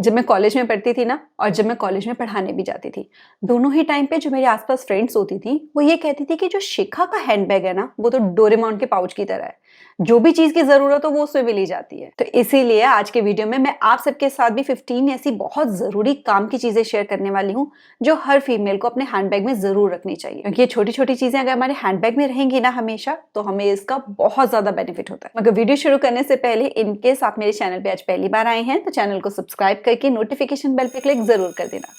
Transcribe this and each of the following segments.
जब मैं कॉलेज में पढ़ती थी ना और जब मैं कॉलेज में पढ़ाने भी जाती थी, दोनों ही टाइम पे जो मेरे आसपास फ्रेंड्स होती थी वो ये कहती थी कि जो शिखा का हैंडबैग है ना वो तो डोरेमोन के पाउच की तरह है, जो भी चीज की जरूरत हो वो उसमें मिली जाती है। तो इसीलिए आज के वीडियो में मैं आप सबके साथ भी 15 ऐसी बहुत जरूरी काम की चीजें शेयर करने वाली हूँ जो हर फीमेल को अपने हैंडबैग में जरूर रखनी चाहिए, क्योंकि ये छोटी छोटी चीजें अगर हमारे हैंडबैग में रहेंगी ना हमेशा तो हमें इसका बहुत ज्यादा बेनिफिट होता है। मगर वीडियो शुरू करने से पहले इनकेस आप मेरे चैनल पे आज पहली बार आए हैं तो चैनल को सब्सक्राइब करके नोटिफिकेशन बेल पे क्लिक जरूर कर देना।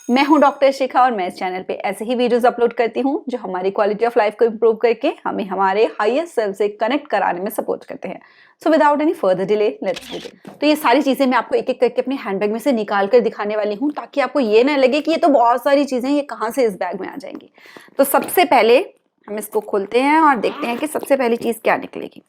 मैं हूं डॉक्टर शिखा और मैं इस चैनल पे ऐसे ही वीडियोस अपलोड करती हूं जो हमारी क्वालिटी ऑफ लाइफ को इंप्रूव करके हमें हमारे हाईएस्ट सेल्फ से कनेक्ट कराने में सपोर्ट करते हैं। So without any further delay let's begin. तो ये सारी चीजें मैं आपको एक एक करके अपने हैंडबैग में से निकाल कर दिखाने वाली हूँ ताकि आपको ये ना लगे कि ये तो बहुत सारी चीजें ये कहाँ से इस बैग में आ जाएंगी। तो सबसे पहले हम इसको खोलते हैं और देखते हैं कि सबसे पहली चीज क्या निकलेगी।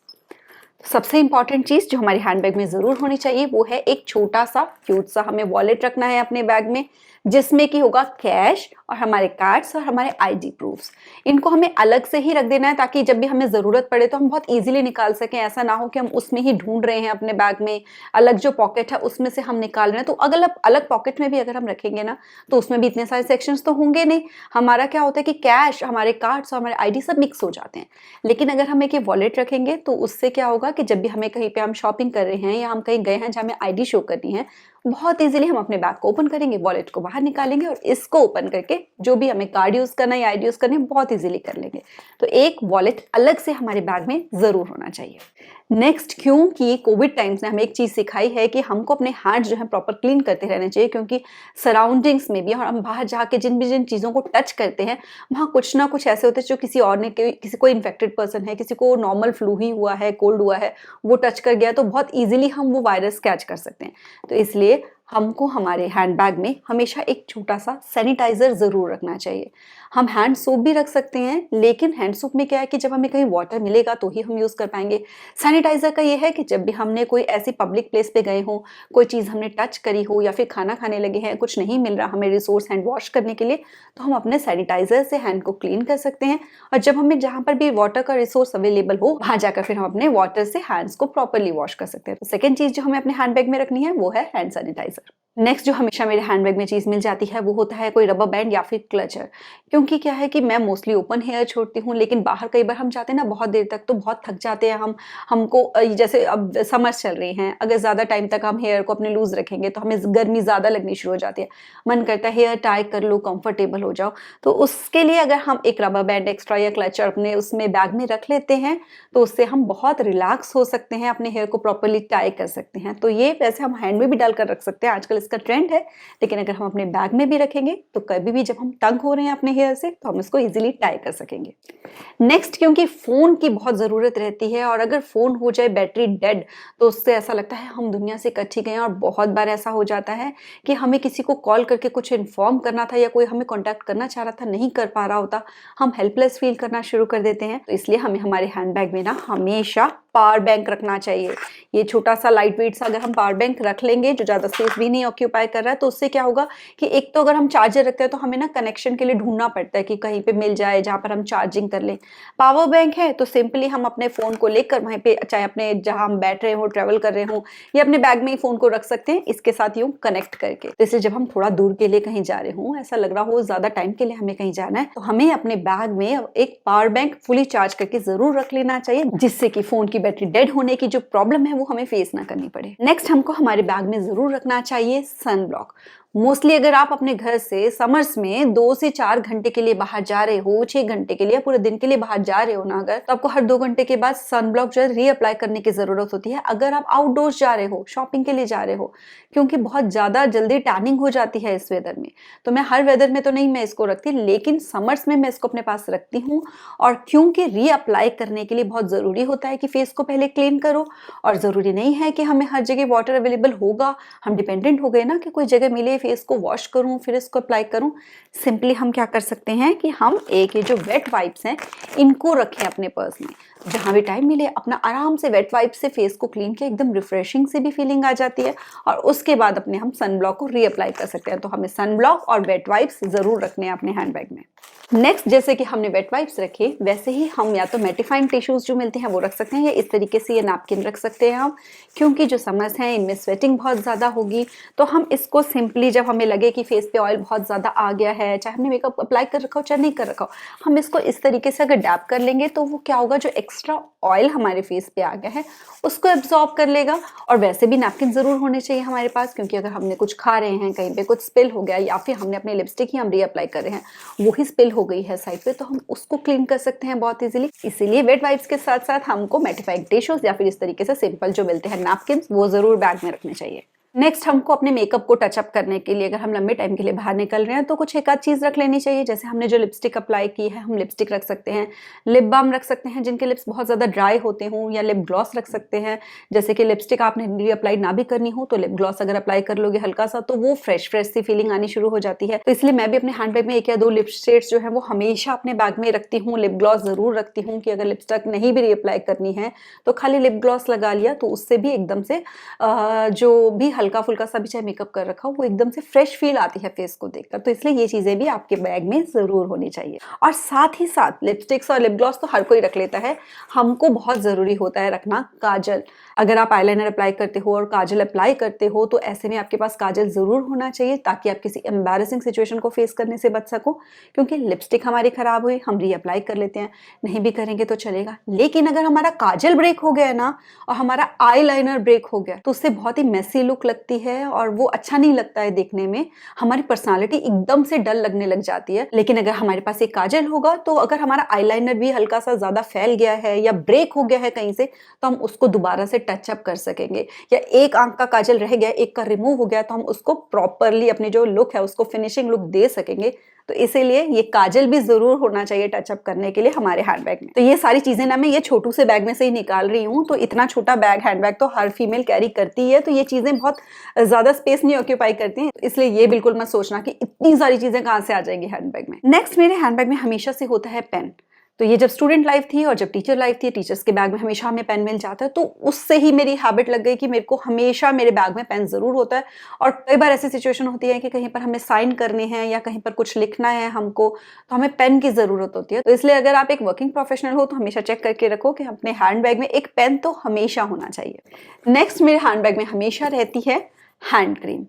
सबसे इंपॉर्टेंट चीज जो हमारी हैंडबैग में जरूर होनी चाहिए वो है एक छोटा सा क्यूट सा हमें वॉलेट रखना है अपने बैग में, जिसमें कि होगा कैश और हमारे कार्ड्स और हमारे आईडी प्रूफ्स। इनको हमें अलग से ही रख देना है ताकि जब भी हमें जरूरत पड़े तो हम बहुत इजीली निकाल सकें। ऐसा ना हो कि हम उसमें ही ढूंढ रहे हैं अपने बैग में, अलग जो पॉकेट है उसमें से हम निकाल रहे हैं। तो अगर अलग पॉकेट में भी अगर हम रखेंगे ना तो उसमें भी इतने सारे सेक्शंस तो होंगे नहीं। हमारा क्या होता है कि कैश, हमारे कार्ड्स और हमारे आईडी सब मिक्स हो जाते हैं। लेकिन अगर हम एक वॉलेट रखेंगे तो उससे क्या होगा कि जब भी हमें कहीं पे हम शॉपिंग कर रहे हैं या हम कहीं गए हैं जहाँ हमें आईडी शो करनी है, बहुत इजीली हम अपने बैग को ओपन करेंगे, वॉलेट को बाहर निकालेंगे और इसको ओपन करके जो भी हमें कार्ड यूज करना है या आईडी यूज करनी है बहुत इजीली कर लेंगे। तो एक वॉलेट अलग से हमारे बैग में जरूर होना चाहिए। नेक्स्ट, क्योंकि कोविड टाइम्स ने हमें एक चीज सिखाई है कि हमको अपने हाथ जो है प्रॉपर क्लीन करते रहने चाहिए, क्योंकि सराउंडिंग्स में भी और हम बाहर जाके जिन चीजों को टच करते हैं वहां कुछ ना कुछ ऐसे होते हैं जो किसी और ने, किसी को इन्फेक्टेड पर्सन है, किसी को नॉर्मल फ्लू ही हुआ है, कोल्ड हुआ है, वो टच कर गया तो बहुत इजीली हम वो वायरस कैच कर सकते हैं। तो इसलिए हमको हमारे हैंडबैग में हमेशा एक छोटा सा सैनिटाइजर जरूर रखना चाहिए। हम हैंड सोप भी रख सकते हैं, लेकिन हैंड सोप में क्या है कि जब हमें कहीं वाटर मिलेगा तो ही हम यूज कर पाएंगे। सैनिटाइजर का ये है कि जब भी हमने कोई ऐसी पब्लिक प्लेस पे गए हो, कोई चीज हमने टच करी हो या फिर खाना खाने लगे हैं, कुछ नहीं मिल रहा हमें रिसोर्स हैंड वॉश करने के लिए, तो हम अपने सैनिटाइजर से हैंड को क्लीन कर सकते हैं। और जब हमें जहां पर भी वाटर का रिसोर्स अवेलेबल हो वहां जाकर फिर हम अपने वाटर से हैंड्स को प्रॉपरली वॉश कर सकते हैं। तो सेकेंड चीज जो हमें अपने हैंडबैग में रखनी है वो है हैंड सैनिटाइजर। नेक्स्ट जो हमेशा मेरे हैंडबैग में चीज मिल जाती है वो होता है कोई रबर बैंड या फिर क्लचर। क्योंकि क्या है कि मैं मोस्टली ओपन हेयर छोड़ती हूँ, लेकिन बाहर कई बार हम जाते हैं ना बहुत देर तक तो बहुत थक जाते हैं हमको जैसे अब समर्स चल रही हैं, अगर ज्यादा टाइम तक हम हेयर को अपने लूज रखेंगे तो हमें गर्मी ज्यादा लगनी शुरू हो जाती है, मन करता है हेयर टाई कर लो, कंफर्टेबल हो जाओ। तो उसके लिए अगर हम एक रबर बैंड एक्स्ट्रा या क्लचर अपने उसमें बैग में रख लेते हैं तो उससे हम बहुत रिलैक्स हो सकते हैं, अपने हेयर को प्रॉपरली टाई कर सकते हैं। तो ये वैसे हम हैंड में भी डालकर रख सकते हैं, आजकल इसका ट्रेंड है, लेकिन अगर हम अपने बैग में भी रखेंगे तो कभी भी जब हम तंग हो रहे हैं अपने हेयर से तो हम इसको इजीली टाई कर सकेंगे। नेक्स्ट, क्योंकि फोन की बहुत जरूरत रहती है और अगर फोन हो जाए बैटरी डेड तो उससे ऐसा लगता है हम दुनिया से कट ही गए हैं। और बहुत बार ऐसा हो जाता है कि हमें किसी को कॉल करके कुछ इन्फॉर्म करना था या कोई हमें कॉन्टैक्ट करना चाह रहा था, नहीं कर पा रहा होता, हम हेल्पलेस फील करना शुरू कर देते हैं। तो इसलिए हमें हमारे हैंडबैग में ना हमेशा पावर बैंक रखना चाहिए। ये छोटा सा लाइट वेट सा अगर हम पावर बैंक रख लेंगे जो ज्यादा स्पेस भी नहीं ऑक्यूपाई कर रहा है, तो उससे क्या होगा कि एक तो अगर हम चार्जर रखते हैं तो हमें ना कनेक्शन के लिए ढूंढना पड़ता है कि कहीं पे मिल जाए जहां पर हम चार्जिंग कर लें। पावर बैंक है तो सिंपली हम अपने फोन को लेकर वहीं पे, चाहे अपने जहां हम बैठ रहे हो, ट्रेवल कर रहे हो, या अपने बैग में ही फोन को रख सकते हैं इसके साथ यूं कनेक्ट करके। तो इसलिए जब हम थोड़ा दूर के लिए कहीं जा रहे हो, ऐसा लग रहा हो ज्यादा टाइम के लिए हमें कहीं जाना है, तो हमें अपने बैग में एक पावर बैंक फुली चार्ज करके जरूर रख लेना चाहिए, जिससे कि फोन की बैटरी डेड होने की जो प्रॉब्लम है वो हमें फेस ना करनी पड़े। नेक्स्ट, हमको हमारे बैग में जरूर रखना चाहिए सन ब्लॉक। मोस्टली अगर आप अपने घर से समर्स में 2 से 4 घंटे के लिए बाहर जा रहे हो, 6 घंटे के लिए, पूरे दिन के लिए बाहर जा रहे हो ना अगर, तो आपको हर 2 घंटे के बाद सन ब्लॉक जो है रीअप्लाई करने की जरूरत होती है। अगर आप आउटडोर्स जा रहे हो, शॉपिंग के लिए जा रहे हो, क्योंकि बहुत ज्यादा जल्दी टैनिंग हो जाती है इस वेदर में, तो मैं हर वेदर में तो नहीं मैं इसको रखती, लेकिन समर्स में मैं इसको अपने पास रखती हूँ। और क्योंकि रीअप्लाई करने के लिए बहुत जरूरी होता है कि फेस को पहले क्लीन करो, और जरूरी नहीं है कि हमें हर जगह वाटर अवेलेबल होगा। हम डिपेंडेंट हो गए ना कि कोई जगह मिले, फेस को वॉश करूं फिर इसको अप्लाई करूं। सिंपली हम क्या कर सकते हैं कि हम एक ये जो वेट वाइप्स हैं इनको रखें अपने पर्स में, जहां भी टाइम मिले अपना आराम से वेट वाइप से फेस को क्लीन किया, एकदम रिफ्रेशिंग से भी फीलिंग आ जाती है, और उसके बाद अपने हम सन ब्लॉक को रीअप्लाई कर सकते हैं। तो हमें सन ब्लॉक और वेट वाइप्स जरूर रखने हैं अपने हैंडबैग में। नेक्स्ट, जैसे कि हमने वेट वाइप्स रखे, वैसे ही हम या तो मेटिफाइंग टिश्यूज जो मिलते हैं वो रख सकते हैं, या इस तरीके से ये नैपकिन रख सकते हैं हम, क्योंकि जो समर्स हैं इनमें स्वेटिंग बहुत ज़्यादा होगी, तो हम इसको सिंपली जब हमें लगे कि फेस पे ऑयल बहुत ज़्यादा आ गया है, चाहे हमने मेकअप अप्लाई कर रखा हो चाहे नहीं कर रखा हो, हम इसको इस तरीके से अगर डैप कर लेंगे तो वो क्या होगा, जो एक्स्ट्रा ऑयल हमारे फेस पे आ गया है उसको एब्जॉर्ब कर लेगा। और वैसे भी नैपकिन ज़रूर होने चाहिए हमारे पास, क्योंकि अगर हमने कुछ खा रहे हैं, कहीं पे कुछ स्पिल हो गया या फिर हमने अपने लिपस्टिक ही हम रीअप्लाई कर रहे हैं वो ही स्पिल हो गई है साइड पे, तो हम उसको क्लीन कर सकते हैं बहुत इजीली। इसीलिए वेट वाइप्स के साथ साथ हमको मेटिफाइड टिश्यूज या फिर इस तरीके से सिंपल जो मिलते हैं नैपकिन, वो ज़रूर बैग में रखने चाहिए। नेक्स्ट हमको अपने मेकअप को टचअप करने के लिए, अगर हम लंबे टाइम के लिए बाहर निकल रहे हैं तो कुछ एक आध चीज़ रख लेनी चाहिए। जैसे हमने जो लिपस्टिक अप्लाई की है, हम लिपस्टिक रख सकते हैं, लिप बाम रख सकते हैं जिनके लिप्स बहुत ज़्यादा ड्राई होते हों, या लिप ग्लॉस रख सकते हैं। जैसे कि लिपस्टिक आपने रीअप्लाई ना भी करनी हो तो लिप ग्लॉस अगर अप्लाई कर लोगे हल्का सा, तो वो फ्रेश सी फीलिंग आनी शुरू हो जाती है। तो इसलिए मैं भी अपने हैंड बैग में 1 या 2 लिप शेड्स जो है वो हमेशा अपने बैग में रखती हूँ। लिप ग्लॉस ज़रूर रखती हूँ कि अगर लिपस्टिक नहीं भी रीअप्लाई करनी है तो खाली लिप ग्लॉस लगा लिया, तो उससे भी एकदम से जो भी हल्का फुल्का सा भी मेकअप कर रखा हो वो एकदम से फ्रेश फील आती है फेस को देखकर। तो इसलिए ये चीजें भी आपके बैग में जरूर होनी चाहिए। और साथ ही साथ लिपस्टिक्स और लिप ग्लॉस तो हर कोई रख लेता है, हमको बहुत जरूरी होता है रखना काजल। अगर आप आईलाइनर अप्लाई करते हो और काजल अप्लाई करते हो तो ऐसे में आपके पास काजल जरूर होना चाहिए, ताकि आप किसी एम्बैरेसिंग सिचुएशन को फेस करने से बच सको। क्योंकि लिपस्टिक हमारी खराब हुई, हम रीअप्लाई कर लेते हैं, नहीं भी करेंगे तो चलेगा, लेकिन अगर हमारा काजल ब्रेक हो गया ना और हमारा आईलाइनर ब्रेक हो गया तो उससे बहुत ही मेसी लुक लगती है और वो अच्छा नहीं लगता है देखने में, हमारी पर्सनालिटी एकदम से डल लगने लग जाती है। लेकिन अगर हमारे पास एक काजल होगा तो अगर हमारा आईलाइनर भी हल्का सा ज्यादा फैल गया है या ब्रेक हो गया है कहीं से, तो हम उसको दोबारा से टचअप कर सकेंगे। या एक आंख का काजल रह गया, एक का रिमूव हो गया, तो हम उसको प्रॉपरली अपनी जो लुक है उसको फिनिशिंग लुक दे सकेंगे। तो इसीलिए ये काजल भी जरूर होना चाहिए टचअप करने के लिए हमारे हैंडबैग में। तो ये सारी चीजें ना मैं ये छोटू से बैग में से ही निकाल रही हूँ। तो इतना छोटा बैग हैंडबैग तो हर फीमेल कैरी करती है, तो ये चीजें बहुत ज्यादा स्पेस नहीं ऑक्यूपाई करती हैं, इसलिए ये बिल्कुल मत सोचना कि इतनी सारी चीजें कहाँ से आ जाएंगी हैंडबैग में। नेक्स्ट मेरे हैंडबैग में हमेशा से होता है पेन। तो ये जब स्टूडेंट लाइफ थी और जब टीचर लाइफ थी, टीचर्स के बैग में हमेशा हमें पेन मिल जाता है, तो उससे ही मेरी हैबिट लग गई कि मेरे को हमेशा मेरे बैग में पेन जरूर होता है। और कई बार ऐसी सिचुएशन होती है कि कहीं पर हमें साइन करने हैं या कहीं पर कुछ लिखना है हमको, तो हमें पेन की जरूरत होती है। तो इसलिए अगर आप एक वर्किंग प्रोफेशनल हो तो हमेशा चेक करके रखो कि अपने हैंड बैग में एक पेन तो हमेशा होना चाहिए। नेक्स्ट मेरे हैंड बैग में हमेशा रहती है हैंड क्रीम।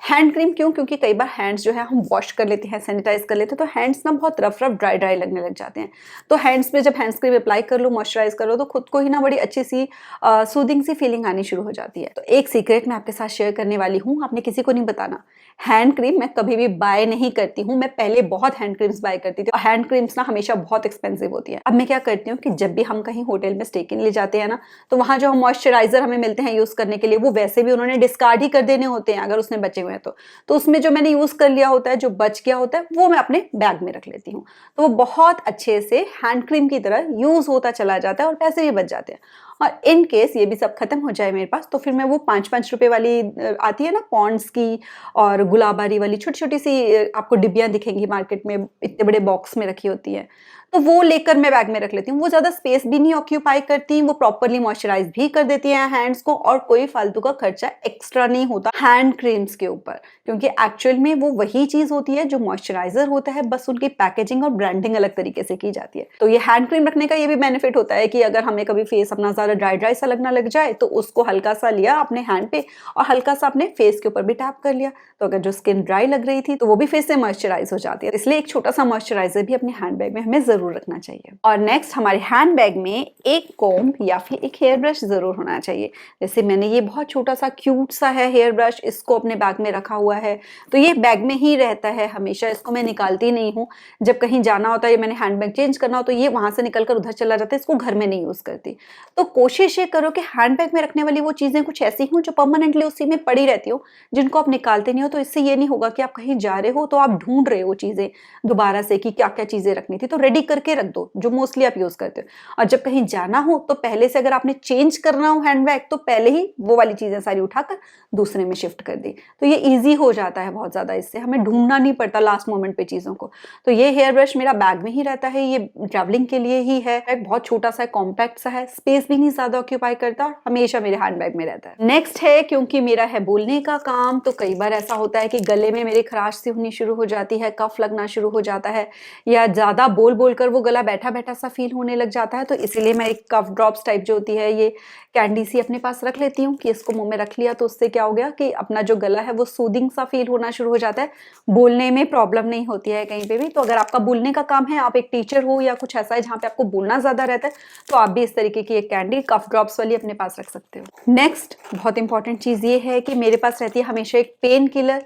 हैंड क्रीम क्यों? क्योंकि कई बार हैंड्स जो है हम वॉश कर लेते हैं, सैनिटाइज कर लेते हैं, तो हैंड्स ना बहुत रफ ड्राई लगने लग जाते हैं। तो हैंड्स पे जब हैंड्स क्रीम अप्लाई कर लो, मॉइस्चराइज कर लो, तो खुद को ही ना बड़ी अच्छी सी सूदिंग सी फीलिंग आनी शुरू हो जाती है। तो एक सीक्रेट मैं आपके साथ शेयर करने वाली हूँ, आपने किसी को नहीं बताना। हैंड क्रीम मैं कभी भी बाय नहीं करती हूँ। मैं पहले बहुत हैंड क्रीम्स बाय करती थी, और हैंड क्रीम्स ना हमेशा बहुत एक्सपेंसिव होती है। अब मैं क्या करती हूँ कि जब भी हम कहीं होटल में स्टे के लिए जाते हैं ना, तो वहाँ जो मॉइस्चराइजर हमें मिलते हैं यूज करने के लिए, वो वैसे भी उन्होंने डिस्कार्ड ही कर देने होते हैं अगर उसमें बचे हुए हैं तो उसमें जो मैंने यूज कर लिया होता है, जो बच गया होता है, वो मैं अपने बैग में रख लेती हूँ। तो वो बहुत अच्छे से हैंड क्रीम की तरह यूज होता चला जाता है और पैसे भी बच जाते हैं। और इन केस ये भी सब खत्म हो जाए मेरे पास, तो फिर मैं वो 5-5 रुपए वाली आती है ना पॉन्ड्स की और गुलाबारी वाली छोटी छोटी सी आपको डिब्बियां दिखेंगी मार्केट में, इतने बड़े बॉक्स में रखी होती है, तो वो लेकर मैं बैग में रख लेती हूँ। वो ज्यादा स्पेस भी नहीं ऑक्यूपाई करती, वो प्रॉपरली मॉइस्चराइज भी कर देती है हैंड्स को, और कोई फालतू का खर्चा एक्स्ट्रा नहीं होता हैंड क्रीम्स के ऊपर, क्योंकि एक्चुअल में वो वही चीज होती है जो मॉइस्चराइजर होता है, बस उनकी पैकेजिंग और ब्रांडिंग अलग तरीके से की जाती है। तो ये हैंड क्रीम रखने का ये भी बेनिफिट होता है कि अगर हमें कभी फेस अपना ज्यादा ड्राई सा लगना लग जाए, तो उसको हल्का सा लिया अपने हैंड पे और हल्का सा अपने फेस के ऊपर भी टैप कर लिया, तो अगर जो स्किन ड्राई लग रही थी तो वो भी फेस से मॉइस्चराइज हो जाती है। इसलिए एक छोटा सा मॉइस्चराइजर भी अपने हैंड बैग में हमें जरूर रखना चाहिए। और नेक्स्ट हमारे हैंड बैग में एक कोम्ब या फिर एक हेयर ब्रश जरूर होना चाहिए। जैसे मैंने ये बहुत छोटा सा क्यूट सा है हेयर ब्रश, इसको अपने बैग में रखा हुआ है, तो ये बैग में ही रहता है हमेशा, इसको मैं निकालती नहीं हूँ। जब कहीं जाना होता है, मैंने हैंड बैग चेंज करना हो, तो ये वहां से निकलकर उधर चला जाता है, इसको घर में नहीं यूज करती। तो कोशिश ये करो कि हैंड बैग में रखने वाली वो चीजें कुछ ऐसी हों जो परमानेंटली उसी में पड़ी रहती हो, जिनको आप निकालते नहीं हो। तो इससे ये नहीं होगा कि आप कहीं जा रहे हो तो आप ढूंढ रहे हो चीजें दोबारा से कि क्या क्या चीजें रखनी थी, तो रेडी करके रख दो जो मोस्टली आप यूज करते हो। और जब कहीं जाना हो तो पहले से, अगर आपने चेंज करना हो हैंड बैग, तो पहले ही वो वाली चीजें सारी उठाकर दूसरे में शिफ्ट कर दी, तो ये इजी हो जाता है बहुत ज्यादा। इससे हमें ढूंढना नहीं पड़ता लास्ट मोमेंट पे चीजों को। तो ये हेयर ब्रश मेरा बैग में ही रहता है, ये ट्रैवलिंग के लिए ही है। बैग बहुत छोटा सा है, कॉम्पैक्ट सा है, स्पेस भी नहीं ज्यादा ऑक्यूपाई करता, हमेशा मेरे हैंड बैग में रहता है। नेक्स्ट है, क्योंकि मेरा है बोलने का काम, तो कई बार ऐसा होता है कि गले में मेरे खराश सी होनी शुरू हो जाती है, कफ लगना शुरू हो जाता है, या ज्यादा बोल बोल खोलकर वो गला बैठा-बैठा सा फ़ील होने लग जाता है, तो इसीलिए मैं एक कफ ड्रॉप्स टाइप जो होती है ये कैंडी सी अपने पास रख लेती हूँ कि इसको मुँह में रख लिया तो उससे क्या हो गया कि अपना जो गला है वो सूदिंग सा फ़ील होना शुरू हो जाता है। बोलने में प्रॉब्लम नहीं होती है कहीं पे भी। तो अगर आपका बोलने का काम है, आप एक टीचर हो या कुछ ऐसा है जहाँ पे आपको बोलना ज़्यादा रहता है, तो आप भी इस तरीके की एक कैंडी कफ ड्रॉप्स वाली अपने पास रख सकते हो। नेक्स्ट बहुत इंपॉर्टेंट चीज़ ये है कि मेरे पास रहती है हमेशा एक पेन किलर।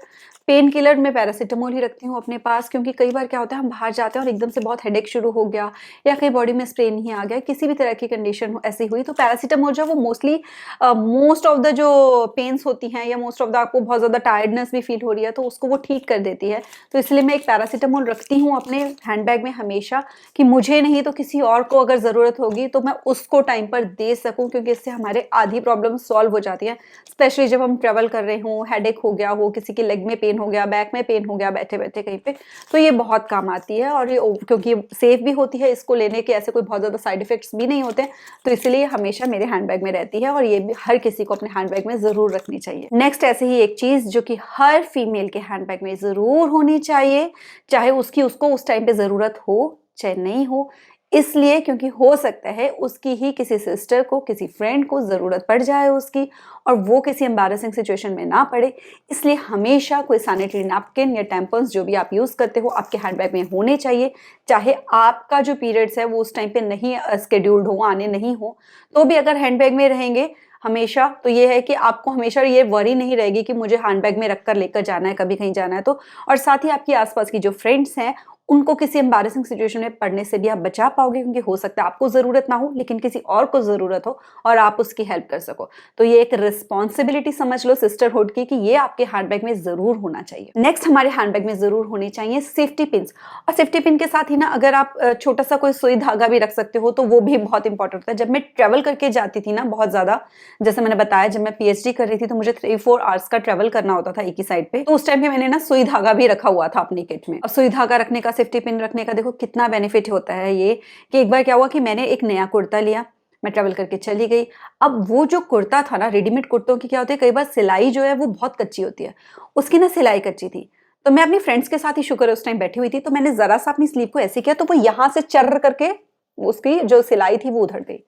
पेन किलर मैं पैरासिटामोल ही रखती हूँ अपने पास, क्योंकि कई बार क्या होता है हम बाहर जाते हैं और एकदम से बहुत हेडेक शुरू हो गया या कहीं बॉडी में स्ट्रेन ही आ गया, किसी भी तरह की कंडीशन ऐसी हुई, तो पैरासिटामोल जो है वो मोस्टली मोस्ट ऑफ द जो पेन्स होती हैं या मोस्ट ऑफ द आपको बहुत ज़्यादा टायर्डनेस भी फील हो रही है तो उसको वो ठीक कर देती है। तो इसलिए मैं एक पैरासिटामोल रखती हूँ अपने हैंडबैग में हमेशा, कि मुझे नहीं तो किसी और को अगर ज़रूरत होगी तो मैं उसको टाइम पर दे सकूँ, क्योंकि इससे हमारे आधी प्रॉब्लम सॉल्व हो जाती है। स्पेशली जब हम ट्रैवल कर रहे हों, हेडेक हो गया हो, किसी की लेग में पेन हो गया, बैक में पेन हो गया बैठे बैठे कहीं पे, तो ये बहुत काम आती है। और ये क्योंकि सेफ भी होती है, इसको लेने के ऐसे कोई बहुत ज़्यादा साइड इफेक्ट्स भी नहीं होते, तो इसलिए हमेशा मेरे हैंडबैग में रहती है और ये भी हर किसी को अपने हैंडबैग में ज़रूर रखनी चाहिए। नेक्स्ट ऐसे ही एक चीज़ जो कि हर फीमेल के हैंडबैग में ज़रूर होनी चाहिए, चाहे उसको उस टाइम पे ज़रूरत हो चाहे नहीं हो, इसलिए क्योंकि हो सकता है उसकी ही किसी सिस्टर को, किसी फ्रेंड को ज़रूरत पड़ जाए उसकी, और वो किसी एम्बैरेसिंग सिचुएशन में ना पड़े। इसलिए हमेशा कोई सैनिटरी नैपकिन या टैम्पन्स जो भी आप यूज़ करते हो आपके हैंडबैग में होने चाहिए। चाहे आपका जो पीरियड्स है वो उस टाइम पे नहीं शेड्यूल्ड हो, आने नहीं हो, तो भी अगर हैंडबैग में रहेंगे हमेशा, तो ये है कि आपको हमेशा ये वरी नहीं रहेगी कि मुझे हैंडबैग में रख कर लेकर जाना है, कभी कहीं जाना है तो। और साथ ही आपकी आसपास की जो फ्रेंड्स हैं उनको किसी एम्बैरेसिंग सिचुएशन में पड़ने से भी आप बचा पाओगे, क्योंकि हो सकता है आपको ज़रूरत ना हो लेकिन किसी और को ज़रूरत हो और आप उसकी हेल्प कर सको। तो ये एक रिस्पॉन्सिबिलिटी समझ लो सिस्टरहुड की, कि ये आपके हैंडबैग में ज़रूर होना चाहिए। नेक्स्ट हमारे हैंडबैग में ज़रूर होनी चाहिए सेफ्टी पिन्स। और सेफ्टी पिन के साथ ही ना अगर आप छोटा सा कोई सुई धागा भी रख सकते हो तो वो भी बहुत इंपॉर्टेंट होता है। जब मैं ट्रैवल करके जाती थी ना बहुत ज़्यादा, जैसे मैंने बताया जब मैं पीएचडी कर रही थी तो मुझे 3-4 आवर्स का ट्रैवल करना होता था एक ही साइड पे, तो उस टाइम पे मैंने ना सुई धागा भी रखा हुआ था अपनी किट में। और सुई धागा रखने का, सेफ्टी पिन रखने का देखो कितना बेनिफिट होता है ये, कि एक बार क्या हुआ कि मैंने एक नया कुर्ता लिया, मैं ट्रैवल करके चली गई। अब वो जो कुर्ता था ना, रेडीमेड कुर्तों की क्या होती है कई बार सिलाई जो है वो बहुत कच्ची होती है, उसकी ना सिलाई कच्ची थी। तो मैं अपनी फ्रेंड्स के साथ ही शुक्र है उस टाइम बैठी हुई थी, तो मैंने जरा सा अपनी स्लीव को ऐसे किया तो वो यहाँ से चर्र करके उसकी जो सिलाई थी वो उधड़ गई।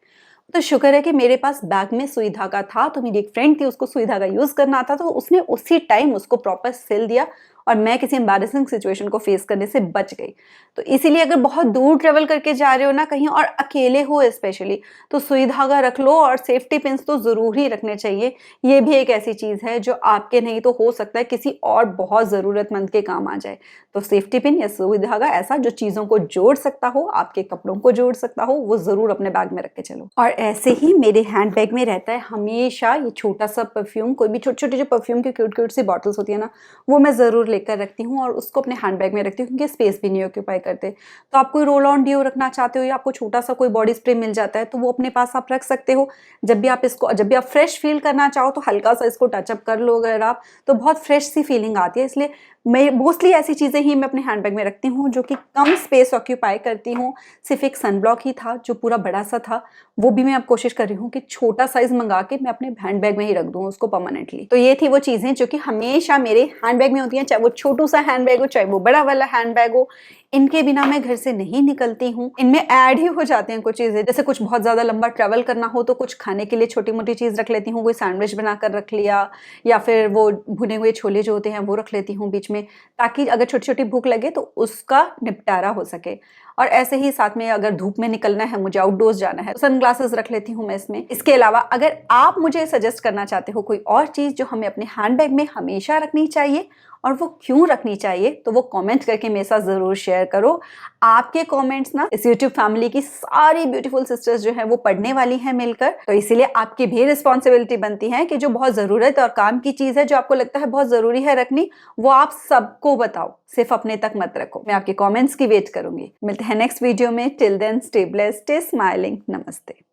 तो शुक्र है कि मेरे पास बैग में सुई धागा था, तो मेरी एक फ्रेंड थी उसको सुई धागा यूज करना आता, तो उसने उसी टाइम उसको प्रॉपर सिल दिया और मैं किसी एम्बैरेसिंग सिचुएशन को फेस करने से बच गई। तो इसीलिए अगर बहुत दूर ट्रेवल करके जा रहे हो ना कहीं और अकेले हो स्पेशली, तो सुई धागा रख लो और सेफ्टी पिन्स तो जरूर ही रखने चाहिए। ये भी एक ऐसी चीज है जो आपके नहीं तो हो सकता है किसी और बहुत जरूरतमंद के काम आ जाए। तो सेफ्टी पिन या सुई धागा ऐसा जो चीजों को जोड़ सकता हो, आपके कपड़ों को जोड़ सकता हो, वो जरूर अपने बैग में रख के चलो। और ऐसे ही मेरे हैंड बैग में रहता है हमेशा ये छोटा सा परफ्यूम, कोई भी छोटे छोटे जो परफ्यूम की क्यूट क्यूट सी बॉटल्स होती है ना, वो मैं जरूर लेकर रखती हूँ और उसको अपने हैंडबैग में रखती हूँ, क्योंकि स्पेस भी नहीं ऑक्यूपाई करते। तो आप कोई रोल ऑन डिओ रखना चाहते हो या आपको छोटा सा कोई बॉडी स्प्रे मिल जाता है तो वो अपने पास आप रख सकते हो। जब भी आप फ्रेश फील करना चाहो तो हल्का सा इसको टचअप कर लो अगर आप, तो बहुत फ्रेश सी फीलिंग आती है। इसलिए मैं मोस्टली ऐसी चीज़ें ही मैं अपने हैंडबैग में रखती हूँ जो कि कम स्पेस ऑक्यूपाई करती हूँ। सिर्फ एक सनब्लॉक ही था जो पूरा बड़ा सा था, वो भी मैं अब कोशिश कर रही हूँ कि छोटा साइज मंगा के मैं अपने हैंडबैग में ही रख दूँ उसको परमानेंटली। तो ये थी वो चीज़ें जो कि हमेशा मेरे हैंडबैग में होती हैं, चाहे वो छोटू सा हैंडबैग हो चाहे वो बड़ा वाला हैंडबैग हो। इनके बिना मैं घर से नहीं निकलती हूँ। इनमें ऐड ही हो जाते हैं कुछ चीज़ें, जैसे कुछ बहुत ज़्यादा लंबा ट्रैवल करना हो तो कुछ खाने के लिए छोटी मोटी चीज़ रख लेती हूँ, कोई सैंडविच बनाकर रख लिया या फिर वो भुने हुए छोले जो होते हैं वो रख लेती हूँ बीच में, ताकि अगर छोटी छोटी भूख लगे तो उसका निपटारा हो सके। और ऐसे ही साथ में अगर धूप में निकलना है, मुझे आउटडोर्स जाना है, तो सनग्लासेस रख लेती हूँ मैं इसमें। इसके अलावा अगर आप मुझे सजेस्ट करना चाहते हो कोई और चीज़ जो हमें अपने हैंडबैग में हमेशा रखनी चाहिए और वो क्यों रखनी चाहिए, तो वो कमेंट करके मेरे साथ ज़रूर शेयर करो। आपके कमेंट्स ना इस यूट्यूब फैमिली की सारी ब्यूटीफुल सिस्टर्स जो हैं वो पढ़ने वाली हैं मिलकर, तो इसीलिए आपकी भी रिस्पॉन्सिबिलिटी बनती है कि जो बहुत ज़रूरत और काम की चीज़ है, जो आपको लगता है बहुत ज़रूरी है रखनी, वो आप सबको बताओ, सिर्फ अपने तक मत रखो। मैं आपके कॉमेंट्स की वेट करूंगी। मिलते हैं नेक्स्ट वीडियो में। Till then stay blessed, stay smiling. नमस्ते।